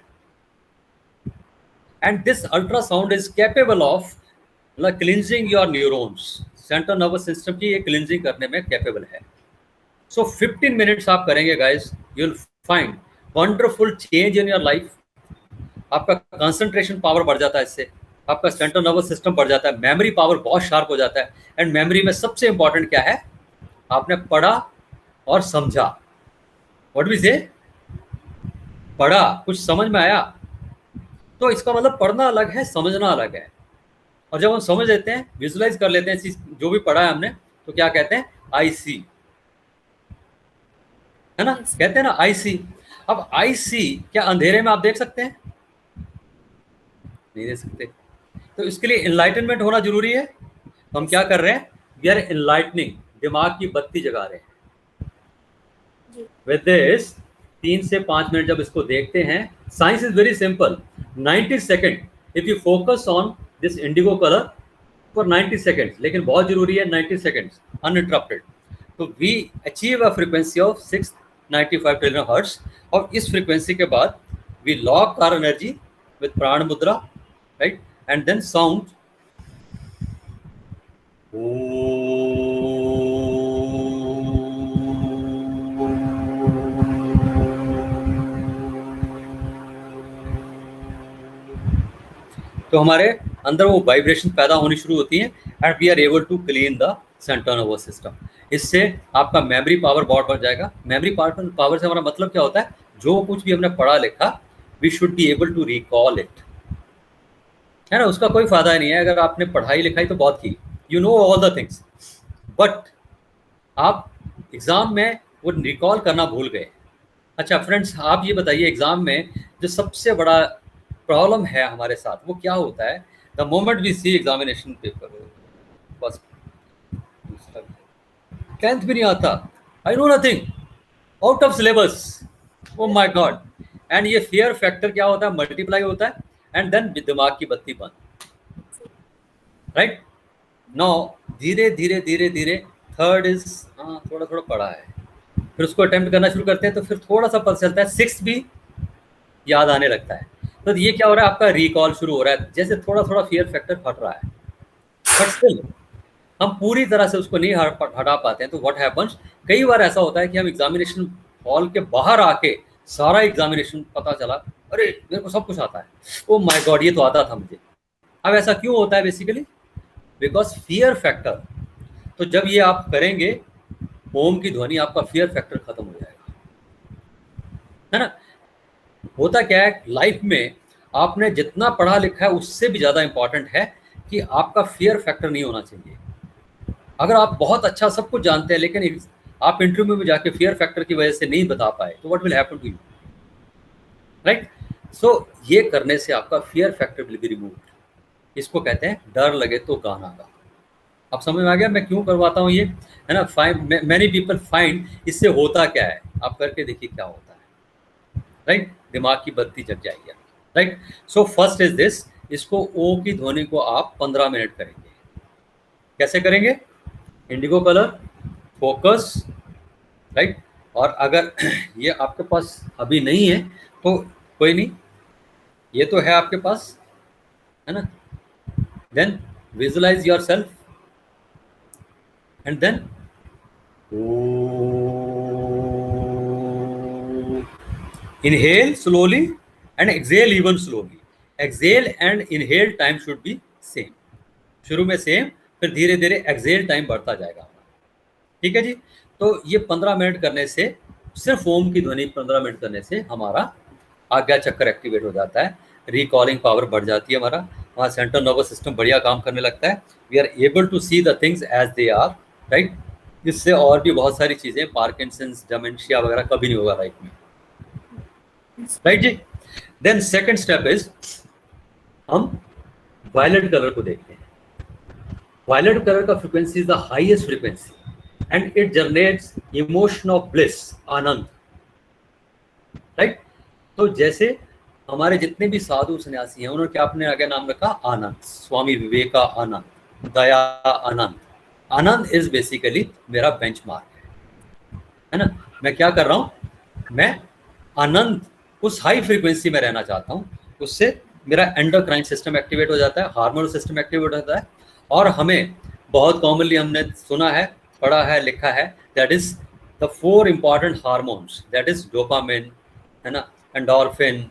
and this ultrasound is capable of cleansing your neurons, central nervous system की ये क्लिनजिंग करने में कैपेबल है। सो 15 मिनट्स आप करेंगे guys, you will find wonderful change in your life. आपका कंसंट्रेशन पावर बढ़ जाता है इससे, आपका सेंट्रल नर्वस सिस्टम बढ़ जाता है, मेमोरी पावर बहुत शार्प हो जाता है। एंड मेमोरी में सबसे इंपॉर्टेंट क्या है, आपने पढ़ा और समझा। व्हाट वी से, पढ़ा, कुछ समझ में आया, तो इसका मतलब पढ़ना अलग है, समझना अलग है। और जब हम समझ लेते हैं, विजुलाइज कर लेते हैं जो भी पढ़ा है हमने, तो क्या कहते हैं, आई सी, है ना, कहते हैं ना आई सी। अब आई सी क्या अंधेरे में आप देख सकते हैं, नहीं देख सकते। तो इसके लिए इनलाइटनमेंट होना जरूरी है। तो हम क्या कर रहे हैं, वी आर इनलाइटनिंग, दिमाग की बत्ती जगा रहे हैं विद दिस। 3 से 5 मिनट जब इसको देखते हैं, science is very simple, 90 second, if you focus on this indigo colour for 90 seconds, लेकिन बहुत जरूरी है 90 सेकेंड्स अनइंटरप्टेड। तो we achieve a frequency of 695 trillion hertz, और इस फ्रीक्वेंसी के बाद we lock our energy with prana mudra, right, and then sound तो हमारे अंदर वो वाइब्रेशन पैदा होनी शुरू होती है, and we are able to clean the central nervous system. इससे आपका मेमोरी पावर बहुत बढ़ जाएगा। मेमोरी पावर से हमारा मतलब क्या होता है, जो कुछ भी हमने पढ़ा लिखा, we should be able to recall it, है ना। उसका कोई फायदा ही नहीं है अगर आपने पढ़ाई लिखाई तो बहुत की, you know all the things, but आप एग्जाम में वो रिकॉल करना भूल गए। अच्छा फ्रेंड्स, आप ये बताइए, एग्जाम में जो सबसे बड़ा प्रॉब्लम है हमारे साथ, वो क्या होता है, the moment we see examination paper, बस 10th भी नहीं आता, I know nothing, out of syllabus, oh my god. And ये फियर फैक्टर क्या होता है, मल्टीप्लाई होता है, एंड देन दिमाग की बत्ती बंद, राइट। नाउ धीरे धीरे धीरे धीरे थर्ड इज, हाँ थोड़ा थोड़ा पढ़ा है, फिर उसको अटेम्प्ट करना शुरू करते हैं, तो फिर थोड़ा सा पता चलता है, 6th भी याद आने लगता है। तो ये क्या हो रहा है, आपका रिकॉल शुरू हो रहा है, जैसे थोड़ा थोड़ा फियर फैक्टर हट रहा है, बट स्टिल हम पूरी तरह से उसको नहीं हटा पाते हैं। तो व्हाट हैपन्स, कई बार ऐसा होता है कि हम एग्जामिनेशन हॉल के बाहर आके सारा एग्जामिनेशन पता चला, अरे मेरे को सब कुछ आता है, ओ माय गॉड ये तो आता था मुझे। अब ऐसा क्यों होता है, बेसिकली बिकॉज फियर फैक्टर। तो जब ये आप करेंगे ओम की ध्वनि, आपका फियर फैक्टर खत्म हो जाएगा, है ना। होता क्या है लाइफ में, आपने जितना पढ़ा लिखा है उससे भी ज्यादा इंपॉर्टेंट है कि आपका फियर फैक्टर नहीं होना चाहिए। अगर आप बहुत अच्छा सब कुछ जानते हैं लेकिन आप इंटरव्यू में जाके फियर फैक्टर की वजह से नहीं बता पाए, तो what will happen to you, right? So ये करने से आपका fear factor will be removed. इसको कहते हैं डर लगे तो गाना गा। अब समझ में आ गया मैं क्यों करवाता हूँ ये, है ना? मैनी पीपल फाइंड, इससे होता क्या है, आप करके देखिए क्या होता है, राइट? दिमाग की बत्ती जग जाएगी, right? So first is this, इसको ओ की ध्वनि को आप 15 मिनट करेंगे। कैसे करेंगे? Indigo colour, focus, right? और अगर ये आपके पास अभी नहीं है तो कोई नहीं, ये तो है आपके पास, है ना? Then visualise yourself and then inhale slowly and exhale even slowly. Exhale and inhale time should be same. शुरू में सेम, फिर धीरे धीरे एक्सेल टाइम बढ़ता जाएगा। ठीक है जी? तो ये 15 मिनट करने से, सिर्फ ओम की ध्वनि 15 मिनट करने से हमारा आज्ञा चक्र एक्टिवेट हो जाता है, रिकॉलिंग पावर बढ़ जाती है, हमारा सेंट्रल नर्वस सिस्टम बढ़िया काम करने लगता है। We are able to see the things as they are, right? इससे और भी बहुत सारी चीज़ें, पार्किंसंस, डिमेंशिया वगैरह कभी नहीं होगा लाइफ में, राइट जी? देन सेकंड स्टेप इज, हम वायलेट कलर को देखते हैं। वायलेट कलर का frequency is the highest frequency and it generates emotion of bliss, anand, right? तो जैसे हमारे जितने भी साधु सन्यासी हैं, उन्होंने क्या अपने आगे नाम रखा? आनंद। स्वामी विवेकानंद, दया आनंद। आनंद इज बेसिकली मेरा बेंचमार्क है ना? मैं क्या कर रहा हूं? मैं आनंद, उस हाई फ्रीक्वेंसी में रहना चाहता हूं, उससे मेरा एंडोक्राइन सिस्टम एक्टिवेट हो जाता है, हार्मोनल सिस्टम एक्टिवेट हो जाता है। और हमें बहुत कॉमनली हमने सुना है, पढ़ा है, लिखा है, that is the 4 important hormones, that is dopamine, है ना, एंडोर्फिन,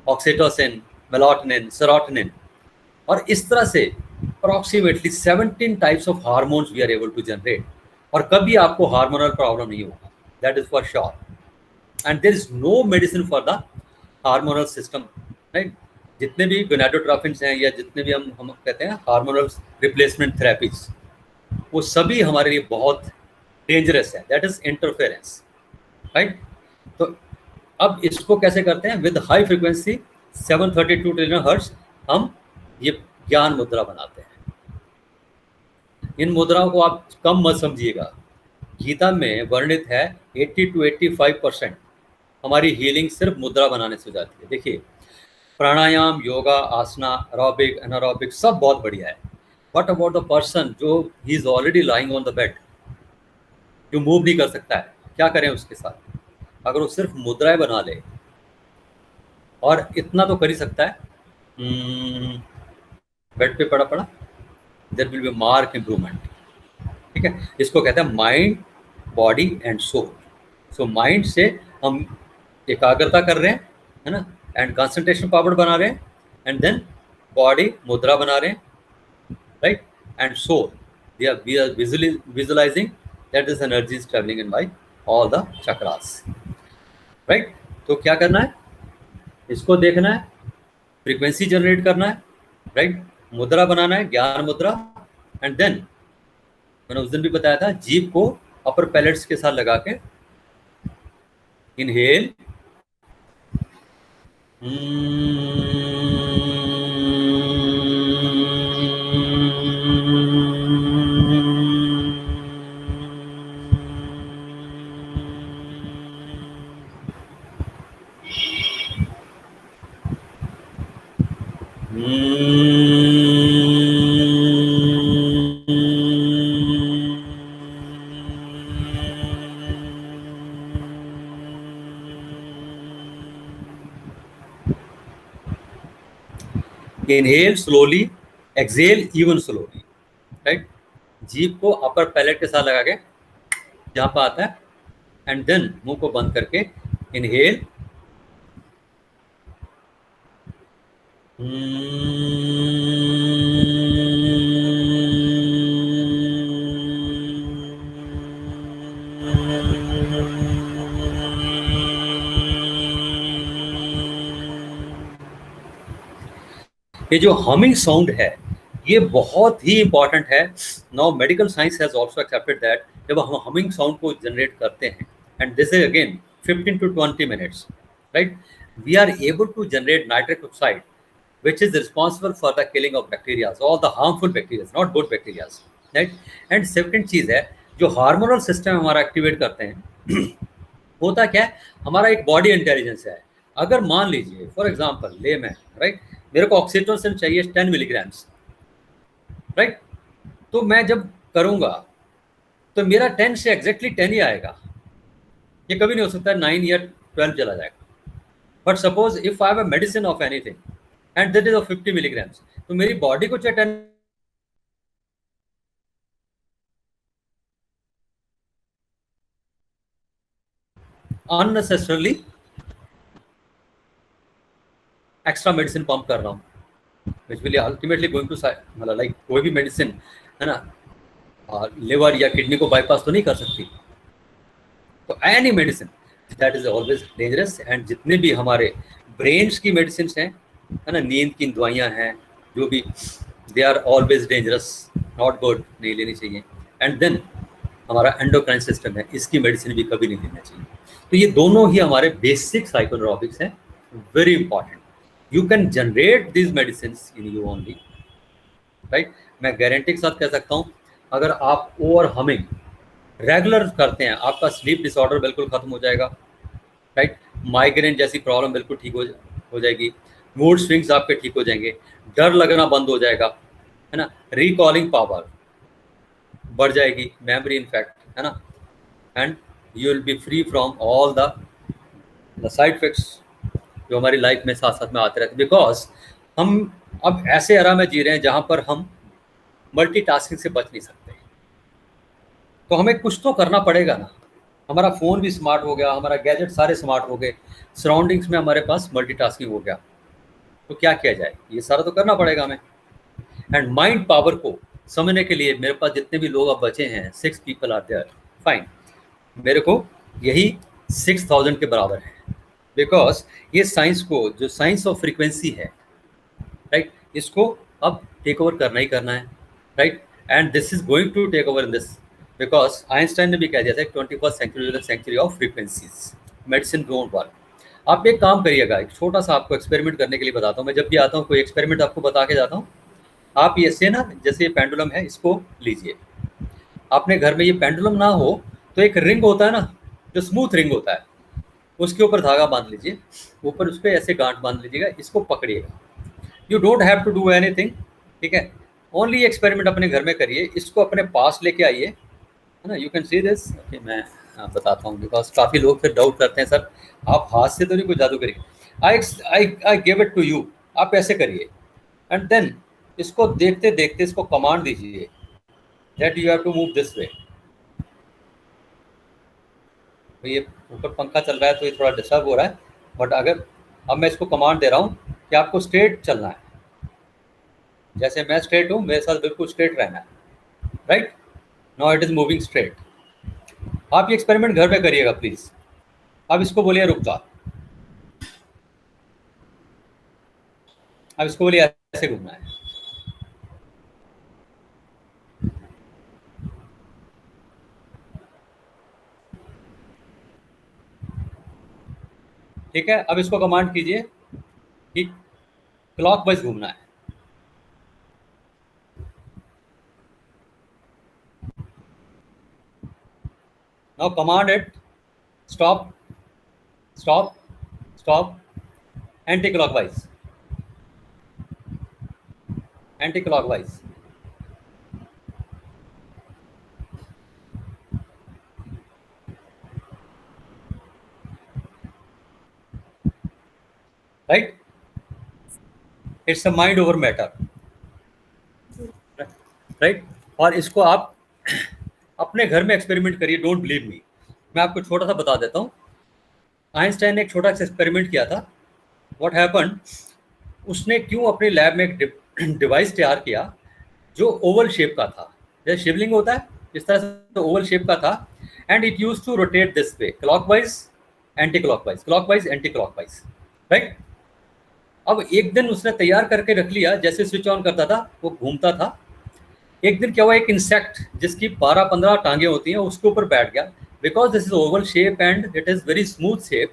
ऑक्सीटोसिन, मेलाटोनिन, सेरोटोनिन। और इस तरह से approximately 17 types of hormones we are able to generate. और कभी आपको हार्मोनल प्रॉब्लम नहीं होगा, that is for sure. And there is no medicine for the hormonal system, right? जितने भी गोनाडोट्रोपिन्स हैं या जितने भी हम कहते हैं हार्मोनल रिप्लेसमेंट थेरेपीज, वो सभी हमारे लिए बहुत डेंजरस है, दैट इज इंटरफेरेंस, राइट? तो अब इसको कैसे करते हैं? With high frequency 732 trillion hertz हम ये ज्ञान मुद्रा बनाते हैं। इन मुद्राओं को आप कम मत समझिएगा, गीता में वर्णित है 80 to 85% हमारी हीलिंग सिर्फ मुद्रा बनाने से हो जाती है। देखिए, प्राणायाम, योगा, आसना, एरोबिक, एनारोबिक सब बहुत बढ़िया है। व्हाट अबाउट द पर्सन जो he is already lying on the bed, जो मूव नहीं कर सकता है, क्या करें उसके साथ? अगर वो सिर्फ मुद्राएं बना ले, और इतना तो कर ही सकता है, बेड पे पड़ा पड़ा, there will be mark improvement. ठीक है? इसको कहते हैं mind, body and soul. So mind से हम एकाग्रता कर रहे हैं, है ना, एंड कंसंट्रेशन पावर बना रहे हैं, एंड देन बॉडी मुद्रा बना रहे हैं, right? And soul we are visualising that this energy is travelling in by all the chakras, right? तो क्या करना है? इसको देखना है, फ्रीक्वेंसी जनरेट करना है, राइट? मुद्रा बनाना है, ज्ञान मुद्रा। एंड देन मैंने उस दिन भी बताया था, जीभ को अपर पैलेट्स के साथ लगा के inhale, inhale slowly, exhale even slowly, right? जीभ को अपर पैलेट के साथ लगा के जहां पर आता है, एंड देन मुंह को बंद करके इनहेल, ये जो हमिंग साउंड है, ये बहुत ही इंपॉर्टेंट है. Now medical science has also accepted that जब हम हमिंग साउंड को जनरेट करते हैं, and this is again 15 to 20 minutes, right? We are able to generate nitric oxide, which is responsible for the killing of bacteria, all the harmful bacteria, not good bacteria, right? And second चीज है जो hormonal system हमारा activate करते हैं. होता क्या है, हमारा एक बॉडी इंटेलिजेंस है. अगर मान लीजिए फॉर एग्जांपल ले मैं, राइट, मेरे को ऑक्सीटोसिन चाहिए 10 मिलीग्राम्स, राइट, तो मैं जब करूंगा तो मेरा 10 से एग्जैक्टली 10 ही आएगा. ये कभी नहीं हो सकता 9 या 12 चला जाएगा. But suppose if I have a medicine of anything and that is of 50 milligrams, तो मेरी बॉडी को चाहे 10 unnecessarily एक्स्ट्रा मेडिसिन पंप कर रहा हूँ, which will ultimately going to मतलब लाइक कोई भी मेडिसिन है ना लिवर या किडनी को बाईपास तो नहीं कर सकती. तो any medicine that is always dangerous. And जितने भी हमारे ब्रेन्स की मेडिसिन हैं, है ना, नींद की दवाइयाँ हैं, जो भी, they are always dangerous, not good, नहीं लेनी चाहिए. एंड देन हमारा एंडोक्राइन सिस्टम है, इसकी मेडिसिन भी कभी नहीं लेना चाहिए. तो ये दोनों ही हमारे बेसिक साइकोनोरॉबिक्स हैं, very important. You can generate these medicine in you only, right. मैं गारंटी के साथ कह सकता हूँ, अगर आप ओवर हमिंग रेगुलर करते हैं, आपका स्लीप डिसऑर्डर बिल्कुल खत्म हो जाएगा, राइट. माइग्रेन जैसी प्रॉब्लम बिल्कुल ठीक हो जाएगी. मूड स्विंग्स आपके ठीक हो जाएंगे, डर लगना बंद हो जाएगा, है ना, रिकॉलिंग पावर बढ़ जाएगी, मेमोरी इनफैक्ट, है ना, and you will be free from all the side effects जो हमारी लाइफ में साथ साथ में आते रहते. बिकॉज हम अब ऐसे एरा में जी रहे हैं जहाँ पर हम मल्टीटास्किंग से बच नहीं सकते. तो हमें कुछ तो करना पड़ेगा ना. हमारा फ़ोन भी स्मार्ट हो गया, हमारा गैजेट सारे स्मार्ट हो गए, सराउंडिंग्स में हमारे पास मल्टीटास्किंग हो गया, तो क्या किया जाए, ये सारा तो करना पड़ेगा हमें. एंड माइंड पावर को समझने के लिए मेरे पास जितने भी लोग अब बचे हैं, 6 पीपल आर देयर, फाइन, मेरे को यही 6000 के बराबर है. बिकॉज ये साइंस को, जो साइंस ऑफ फ्रीक्वेंसी है, राइट, इसको अब टेक ओवर करना ही करना है, right. And this is going to take over in this, because Einstein ने भी कह दिया था 21st century is the century of frequencies, medicine don't work. आप एक काम करिएगा, एक छोटा सा आपको एक्सपेरिमेंट करने के लिए बताता हूँ. मैं जब भी आता हूँ कोई एक्सपेरिमेंट आपको बता के जाता हूँ. आप ऐसे ना, जैसे ये पेंडुलम है, इसको लीजिए. अपने घर में ये पेंडुलम ना हो तो एक रिंग होता है ना, जो स्मूथ रिंग होता है, उसके ऊपर धागा बांध लीजिए, ऊपर उस पर ऐसे गांठ बांध लीजिएगा, इसको पकड़िएगा. You don't have to do anything, ठीक है, ओनली एक्सपेरिमेंट अपने घर में करिए, इसको अपने पास लेके आइए, है ना. You can see this. Okay, मैं बताता हूँ, बिकॉज काफ़ी लोग फिर डाउट करते हैं, सर आप हाथ से तो नहीं कोई जादू करिए. I give it to you, आप ऐसे करिए, एंड देन इसको देखते देखते इसको कमांड दीजिए that you have to move this way. तो ये ऊपर पंखा चल रहा है तो ये थोड़ा डिस्टर्ब हो रहा है, बट अगर अब मैं इसको कमांड दे रहा हूँ कि आपको स्ट्रेट चलना है, जैसे मैं स्ट्रेट हूँ, मेरे साथ बिल्कुल स्ट्रेट रहना है, right. Now it is moving straight. आप ये एक्सपेरिमेंट घर पे करिएगा प्लीज. अब इसको बोलिए रुक जा, अब इसको बोलिए ऐसे घूमना है. ठीक है, अब इसको कमांड कीजिए कि क्लॉकवाइज घूमना है. Now command it stop stop stop, anti clockwise anti clockwise. Right, it's a mind over matter, right. और इसको आप अपने घर में एक्सपेरिमेंट करिए, डोंट बिलीव मी. मैं आपको छोटा सा बता देता हूँ. आइंस्टाइन ने एक छोटा सा एक्सपेरिमेंट किया था. व्हाट हैपेंड, उसने क्यों अपने लैब में एक डिवाइस तैयार किया जो ओवल शेप का था, जैसे शिवलिंग होता है इस तरह से ओवल शेप का था. And it use to rotate this way, clockwise anti clockwise, clockwise anti clockwise, right. अब एक दिन उसने तैयार करके रख लिया, जैसे स्विच ऑन करता था वो घूमता था। एक दिन क्या हुआ, एक इंसेक्ट जिसकी 12-15 टांगे होती हैं उसके ऊपर बैठ गया, because this is Oval shape and it is very smooth shape.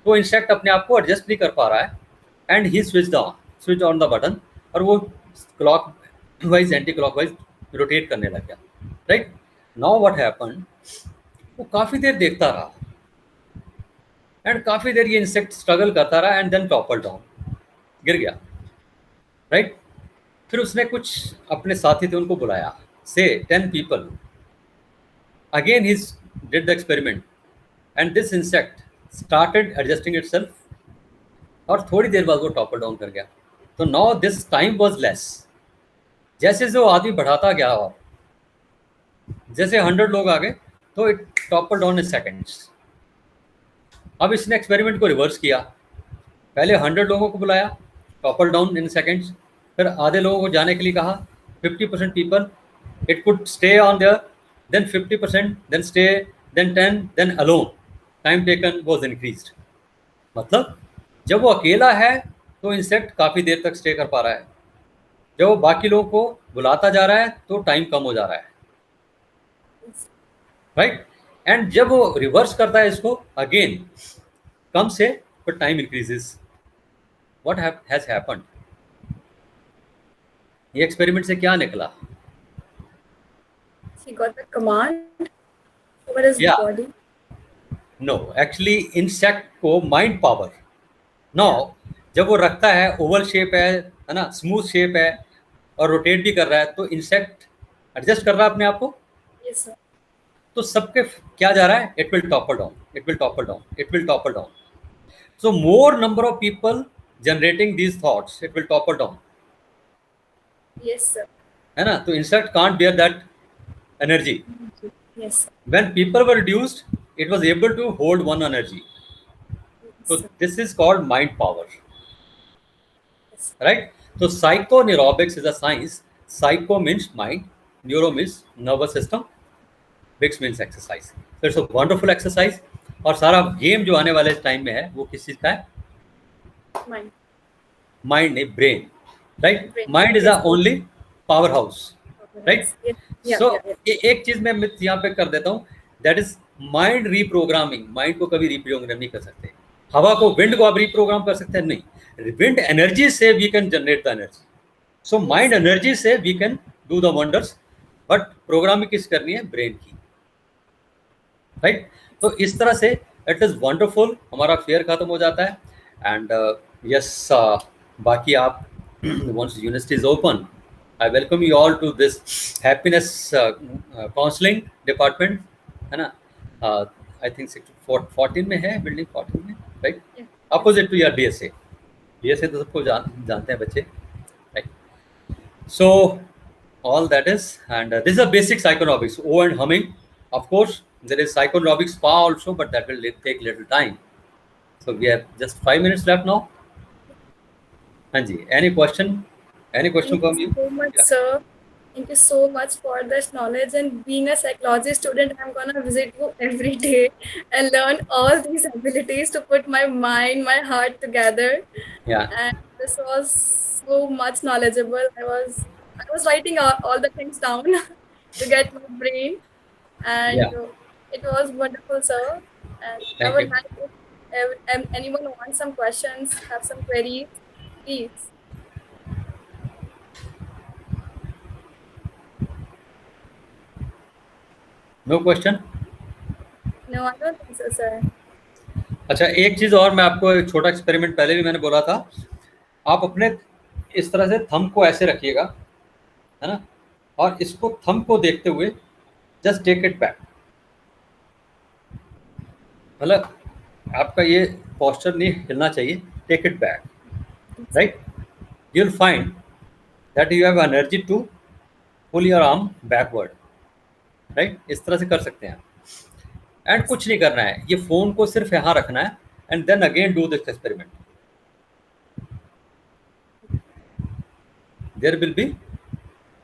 तो इंसेक्ट अपने आप को एडजस्ट नहीं कर पा रहा है and he switch on the button, और वो clock wise anti clock wise rotate करने लग गया। राइट नाउ व्हाट हैपन, वो काफ़ी देर देखता रहा एंड काफ़ी देर ये इंसेक्ट स्ट्रगल करता रहा एंड देन टॉपल डाउन, गिर गया। राइट फिर उसने कुछ अपने साथी थे उनको बुलाया, से 10 people, again he did the experiment and this insect started adjusting itself, और थोड़ी देर बाद वो टॉपल डाउन कर गया। तो now this time was less, जैसे जो आदमी बढ़ाता गया और जैसे 100 लोग आ गए तो it topple down in seconds. अब इसने एक्सपेरिमेंट को रिवर्स किया, पहले 100 लोगों को बुलाया, टॉपल डाउन इन सेकेंड्स, फिर आधे लोगों को जाने के लिए कहा, 50% people it could stay on there, then 50%, then stay, then 10, then alone, time taken was increased. मतलब जब वो अकेला है तो इंसेक्ट काफ़ी देर तक स्टे कर पा रहा है, जब वो बाकी लोगों को बुलाता जा रहा है तो टाइम कम हो जा रहा है। राइट एंड जब वो रिवर्स करता है इसको अगेन, कम से but time increases. What has happened? ये एक्सपेरिमेंट से क्या निकला? He got the command over his Yeah. body. No, actually insect को माइंड पावर। नाउ जब वो रखता है, ओवल शेप है ना, स्मूथ शेप है और रोटेट भी कर रहा है, तो इंसेक्ट एडजस्ट कर रहा है अपने आप को। Yes, sir. तो सबके क्या जा रहा है, it will topple down, it will topple down, it will topple down. So more number of people generating these thoughts, it will topple down. Yes, sir. है ना, तो insect can't bear that energy. Yes, sir. When people were reduced, it was able to hold one energy. Yes, So sir. this is called mind power, Yes. right? So psychoneurobics is a science. Psycho means mind, neuro means nervous system, bics means exercise. तो it's a wonderful exercise. और सारा game जो आने वाले time में है वो किस चीज़ का है, Mind. माइंड नहीं, brain. Right Brain. Mind is a only power house. Right Yes. Yeah, so yeah, yeah. एक चीज मैं मिथ यहाँ पे कर देता हूँ, that is mind reprogramming. Mind को कभी रीप्रोग्राम नहीं कर सकते। हवा को, विंड को आप रीप्रोग्राम कर सकते हैं? नहीं। विंड एनर्जी से we can generate the energy, so mind energy से we can do the wonders, but programming किस करनी है, ब्रेन की। राइट तो इस तरह से इट इज़ वंडरफुल। हमारा फेयर खत्म हो जाता है एंड यस बाकी आप once university is open, I welcome you all to this happiness counseling department, है ना। I think 14 में है, बिल्डिंग 14 में, right opposite to your DSA। DSA तो सबको जानते हैं बच्चे, राइट। So all that is, and this is a basic psychonautics, O and humming. Of course there is psychonautics spa also, but that will take little time. So we have just 5 minutes left now. Anji, any question from you? Thank you so much, sir. Thank you so much for this knowledge. And being a psychology student, I'm gonna visit you every day and learn all these abilities to put my mind, my heart together. Yeah, And this was so much knowledgeable. I was writing all the things down to get my brain, and Yeah. it was wonderful, sir. And I Thank would you. like if anyone wants some questions, have some queries, please. No question? No, I don't think so, sir. अच्छा, एक चीज़ और मैं आपको, एक छोटा experiment पहले भी मैंने बोला था। आप अपने इस तरह से थंब को ऐसे रखिएगा, है ना, और इसको थंब को देखते हुए जस्ट टेक इट बैक। मतलब आपका ये पोस्चर नहीं हिलना चाहिए, take it back, right. You will find that you have energy to pull your arm backward, right. इस तरह से कर सकते हैं एंड कुछ नहीं करना है, ये फोन को सिर्फ यहाँ रखना है and then again do this experiment. There will be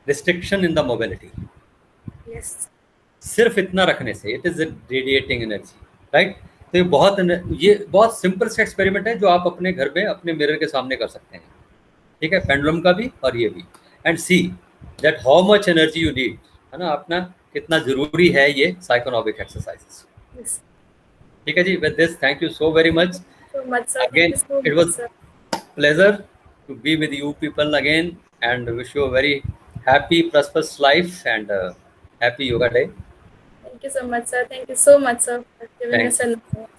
restriction in the mobility. Yes. सिर्फ इतना रखने से it is radiating energy, right. तो ये बहुत सिंपल से एक्सपेरिमेंट है जो आप अपने घर में अपने मिरर के सामने कर सकते हैं, ठीक है, पेंडुलम का भी और ये भी, and see that how much energy you need, है ना, अपना कितना जरूरी है ये साइकोनॉमिक एक्सरसाइजेस। Yes. ठीक है जी, with this thank you so very much So much, sir. Thank again, you so it much, was sir. pleasure to be with you people again and wish you a very happy prosperous life and happy yoga day. Thank you so much, sir. Thank you so much, sir, for giving Thank us an